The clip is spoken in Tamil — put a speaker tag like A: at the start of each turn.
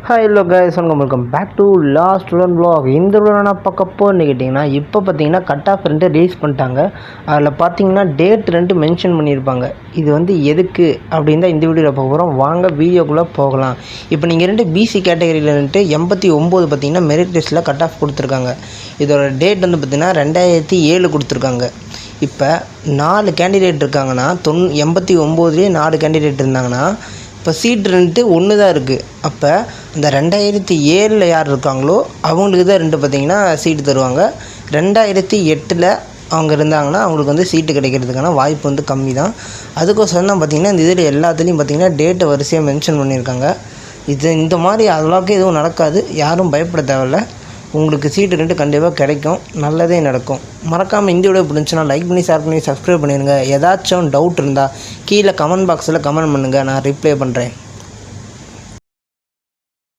A: Hi hello guys welcome back to last student vlog. இந்த விட பார்க்கப்போன்னு கேட்டிங்கன்னா இப்போ பார்த்தீங்கன்னா கட் ஆஃப் ரெண்டு ரிலீஸ் பண்ணிட்டாங்க. அதில் பார்த்தீங்கன்னா டேட் ரெண்டு மென்ஷன் பண்ணியிருப்பாங்க. இது வந்து எதுக்கு அப்படின்னு தான் இந்த வீடியோவில் பார்க்க போகிறோம். வாங்க வீடியோக்குள்ளே போகலாம். இப்போ நீங்கள் ரெண்டு பிசி கேட்டகரியில் வந்துட்டு 89 பார்த்தீங்கன்னா மெரிட் லிஸ்ட்டில் கட் ஆஃப் கொடுத்துருக்காங்க. இதோட டேட் வந்து பார்த்திங்கன்னா 2007 கொடுத்துருக்காங்க. இப்போ 4 கேண்டிடேட் இருக்காங்கன்னா 89லேயே 4 கேண்டிடேட் இருந்தாங்கன்னா இப்போ சீட் ரெண்டு ஒன்று தான் இருக்குது. அப்போ அந்த 2007 யார் இருக்காங்களோ அவங்களுக்கு தான் ரெண்டு பார்த்திங்கன்னா சீட்டு தருவாங்க. 2008 அவங்க இருந்தாங்கன்னா அவங்களுக்கு வந்து சீட்டு கிடைக்கிறதுக்கான வாய்ப்பு வந்து கம்மி தான். அதுக்கோசரம் தான் பார்த்திங்கன்னா இந்த இதில் எல்லாத்துலேயும் பார்த்திங்கன்னா டேட்டை வரிசையாக மென்ஷன் பண்ணியிருக்காங்க. இந்த மாதிரி அளவுக்கு எதுவும் நடக்காது, யாரும் பயப்பட தேவையில்ல. உங்களுக்கு சீட்டு ரெண்டு கண்டிப்பாக கிடைக்கும், நல்லதே நடக்கும். மறக்காமல் இந்த வீடியோ பிடிச்சுன்னா லைக் பண்ணி ஷேர் பண்ணி சப்ஸ்கிரைப் பண்ணிடுங்க. ஏதாச்சும் டவுட் இருந்தால் கீழே கமெண்ட் பாக்ஸில் கமெண்ட் பண்ணுங்கள், நான் ரிப்ளை பண்ணுறேன்.